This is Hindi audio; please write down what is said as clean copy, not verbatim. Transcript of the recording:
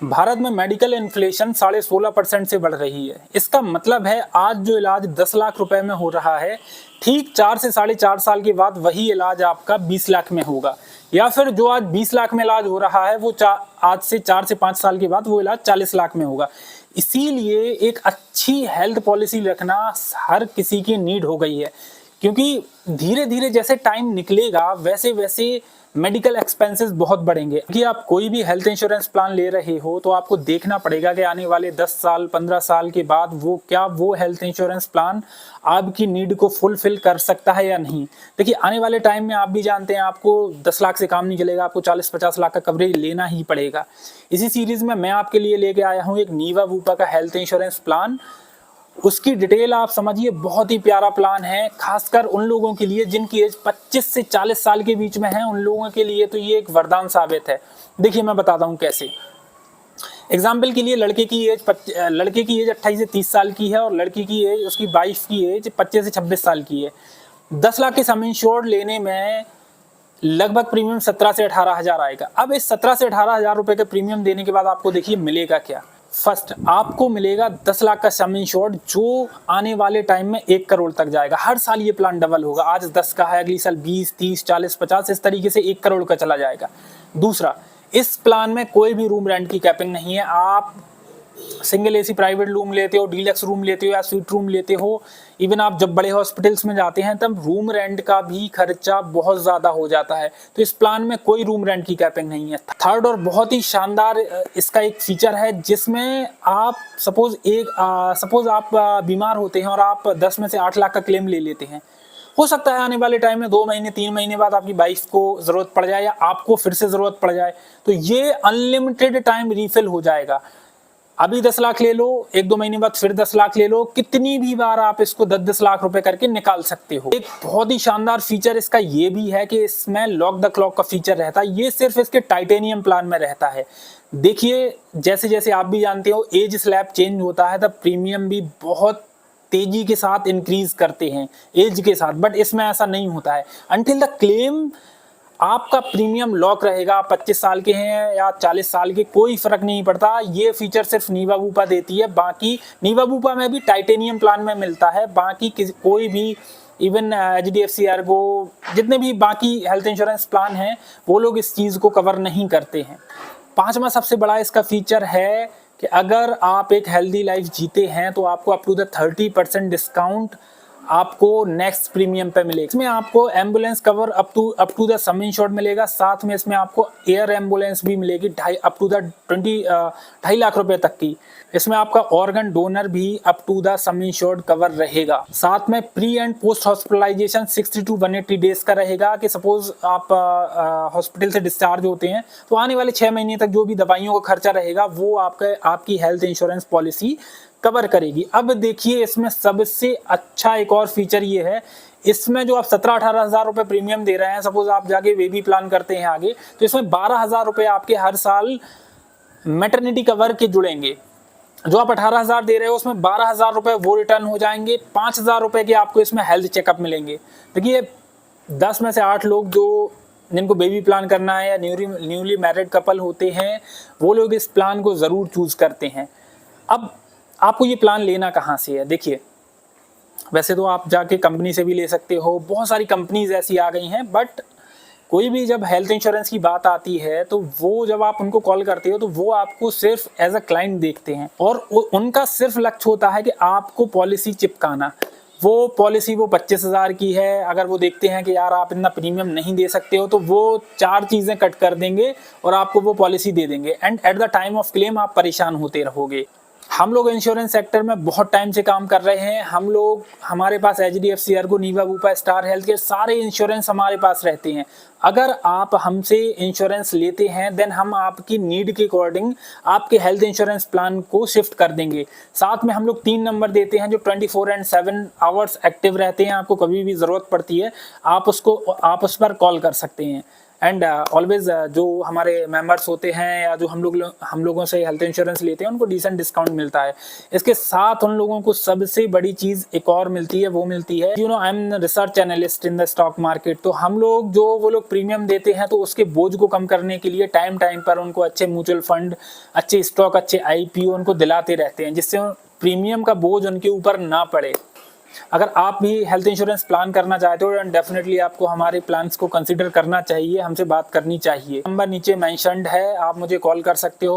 भारत में मेडिकल इन्फ्लेशन 16.5% से बढ़ रही है। इसका मतलब है आज जो इलाज 10 लाख रुपए में हो रहा है, ठीक 4 से 4.5 साल के बाद वही इलाज आपका 20 लाख में होगा, या फिर जो आज 20 लाख में इलाज हो रहा है वो आज से 4 से 5 साल के बाद वो इलाज 40 लाख में होगा। इसीलिए एक अच्छी हेल्थ पॉलिसी रखना हर किसी की नीड हो गई है, क्योंकि धीरे धीरे जैसे टाइम निकलेगा वैसे वैसे मेडिकल एक्सपेंसेस बहुत बढ़ेंगे। कि आप कोई भी हेल्थ इंश्योरेंस प्लान ले रहे हो तो आपको देखना पड़ेगा कि आने वाले 10 साल 15 साल के बाद वो हेल्थ इंश्योरेंस प्लान आपकी नीड को फुलफिल कर सकता है या नहीं। देखिए आने वाले टाइम में आप भी जानते हैं आपको 10 लाख से काम नहीं चलेगा, आपको 40-50 लाख का कवरेज लेना ही पड़ेगा। इसी सीरीज में मैं आपके लिए लेके आया हूँ एक नीवा बूपा का हेल्थ इंश्योरेंस प्लान। उसकी डिटेल आप समझिए, बहुत ही प्यारा प्लान है, खासकर उन लोगों के लिए जिनकी एज 25 से 40 साल के बीच में है। उन लोगों के लिए तो ये एक वरदान साबित है। देखिए मैं बताता हूँ कैसे। एग्जाम्पल के लिए लड़के की एज 28 से 30 साल की है और लड़की की एज, उसकी वाइफ की एज 25 से 26 साल की है। 10 लाख के सम इंश्योर्ड लेने में लगभग प्रीमियम 17 से 18 हजार आएगा। अब इस 17 से 18 हजार रुपए के प्रीमियम देने के बाद आपको देखिए मिलेगा क्या। फर्स्ट आपको मिलेगा 10 लाख का सम इंश्योर्ड, जो आने वाले टाइम में 1 करोड़ तक जाएगा। हर साल ये प्लान डबल होगा। आज 10 का है, अगली साल 20, 30, 40, 50 इस तरीके से 1 करोड़ का चला जाएगा। दूसरा, इस प्लान में कोई भी रूम रेंट की कैपिंग नहीं है। आप सिंगल एसी प्राइवेट रूम लेते हो, डीलक्स रूम लेते हो या स्वीट रूम लेते हो, इवन आप जब बड़े हॉस्पिटल्स में जाते हैं तब रूम रेंट का भी खर्चा बहुत ज्यादा हो जाता है। तो इस प्लान में कोई रूम रेंट की कैपिंग नहीं है। थर्ड और बहुत ही शानदार इसका एक फीचर है जिसमें आप सपोज आप बीमार होते हैं और आप 10 में से 8 लाख का क्लेम ले लेते हैं। हो सकता है आने वाले टाइम में 2 महीने 3 महीने बाद आपकी वाइफ को जरूरत पड़ जाए या आपको फिर से जरूरत पड़ जाए, तो ये अनलिमिटेड टाइम रिफिल हो जाएगा। अभी 10 लाख ले लो, 1-2 महीने बाद फिर 10 लाख ले लो, कितनी भी बार आप इसको 10-10 लाख रुपए करके निकाल सकते हो। एक बहुत ही शानदार फीचर इसका ये भी है कि इसमें लॉक द क्लॉक का फीचर रहता है। ये सिर्फ इसके टाइटेनियम प्लान में रहता है। देखिए जैसे जैसे आप भी जानते हो एज स्लैब चेंज होता है तब प्रीमियम भी बहुत तेजी के साथ इंक्रीज करते हैं एज के साथ, बट इसमें ऐसा नहीं होता है। अनटिल द क्लेम आपका प्रीमियम लॉक रहेगा। 25 साल के हैं या 40 साल के, कोई फर्क नहीं पड़ता। ये फीचर सिर्फ नीवा बूपा देती है। बाकी नीवा बूपा में भी टाइटेनियम प्लान में मिलता है। बाकी कोई भी इवन HDFC एर्गो, जितने भी बाकी हेल्थ इंश्योरेंस प्लान हैं वो लोग इस चीज को कवर नहीं करते हैं। पांचवा सबसे बड़ा इसका फीचर है कि अगर आप एक हेल्दी लाइफ जीते हैं तो आपको अप टू द 30% डिस्काउंट आपको नेक्स्ट प्रीमियम पे मिलेगा। इसमें आपको ambulance cover up to the sum insured मिलेगा। साथ में इसमें आपको एयर एम्बुलेंस भी मिलेगी अप टू द 2.5 लाख रुपए तक की। इसमें आपका ऑर्गन डोनर भी up to the sum insured cover रहेगा। साथ में pre and post hospitalisation 60 to 180 days का रहेगा कि सपोज आप हॉस्पिटल से डिस्चार्ज होते हैं तो आने वाले 6 महीने तक जो भी दवाइयों का खर्चा रहेगा वो आपकी हेल्थ इंश्योरेंस पॉलिसी कवर करेगी। अब देखिए इसमें सबसे अच्छा एक और फीचर ये है, इसमें जो आप 17-18 हजार रुपए प्रीमियम दे रहे हैं, सपोज आप जाके बेबी प्लान करते हैं आगे, तो इसमें 12 हजार रुपए आपके हर साल मैटरनिटी कवर के जुड़ेंगे। जो आप 18 हजार दे रहे हो उसमें 12 हजार रुपए वो रिटर्न हो जाएंगे। 5 हजार रुपए के आपको इसमें हेल्थ चेकअप मिलेंगे। देखिए 10 में से 8 लोग जिनको बेबी प्लान करना है या न्यूली मैरिड कपल होते हैं वो लोग इस प्लान को जरूर चूज करते हैं। अब आपको ये प्लान लेना कहाँ से है? देखिए वैसे तो आप जाके कंपनी से भी ले सकते हो, बहुत सारी कंपनीज ऐसी आ गई हैं, बट कोई भी जब हेल्थ इंश्योरेंस की बात आती है तो वो जब आप उनको कॉल करते हो तो वो आपको सिर्फ एज अ क्लाइंट देखते हैं और उनका सिर्फ लक्ष्य होता है कि आपको पॉलिसी चिपकाना। वो पॉलिसी 25 हजार की है, अगर वो देखते हैं कि यार आप इतना प्रीमियम नहीं दे सकते हो तो वो 4 चीजें कट कर देंगे और आपको वो पॉलिसी दे देंगे। And at the time of claim आप परेशान होते रहोगे। हम लोग इंश्योरेंस सेक्टर में बहुत टाइम से काम कर रहे हैं। हमारे पास HDFC Ergo, Niva Bupa, Star Health के सारे इंश्योरेंस हमारे पास रहते हैं। अगर आप हमसे इंश्योरेंस लेते हैं देन हम आपकी नीड के अकॉर्डिंग आपके हेल्थ इंश्योरेंस प्लान को शिफ्ट कर देंगे। साथ में हम लोग 3 नंबर देते हैं जो 24/7 आवर्स एक्टिव रहते हैं। आपको कभी भी जरूरत पड़ती है आप उस पर कॉल कर सकते हैं। एंड ऑलवेज जो हमारे मेंबर्स होते हैं या जो हम लोगों से हेल्थ इंश्योरेंस लेते हैं उनको डिसेंट डिस्काउंट मिलता है। इसके साथ उन लोगों को सबसे बड़ी चीज एक और मिलती है, वो मिलती है I am research analyst in the stock market. तो हम लोग जो वो लोग प्रीमियम देते हैं तो उसके बोझ को कम करने के लिए टाइम टाइम पर उनको अच्छे म्यूचुअल फंड, अच्छे स्टॉक, अच्छे IPO उनको दिलाते रहते हैं, जिससे प्रीमियम का बोझ उनके ऊपर ना पड़े। अगर आप भी हेल्थ इंश्योरेंस प्लान करना चाहते हो डेफिनेटली आपको हमारे प्लान्स को कंसीडर करना चाहिए, हमसे बात करनी चाहिए। नंबर नीचे मेंशन्ड है, आप मुझे कॉल कर सकते हो।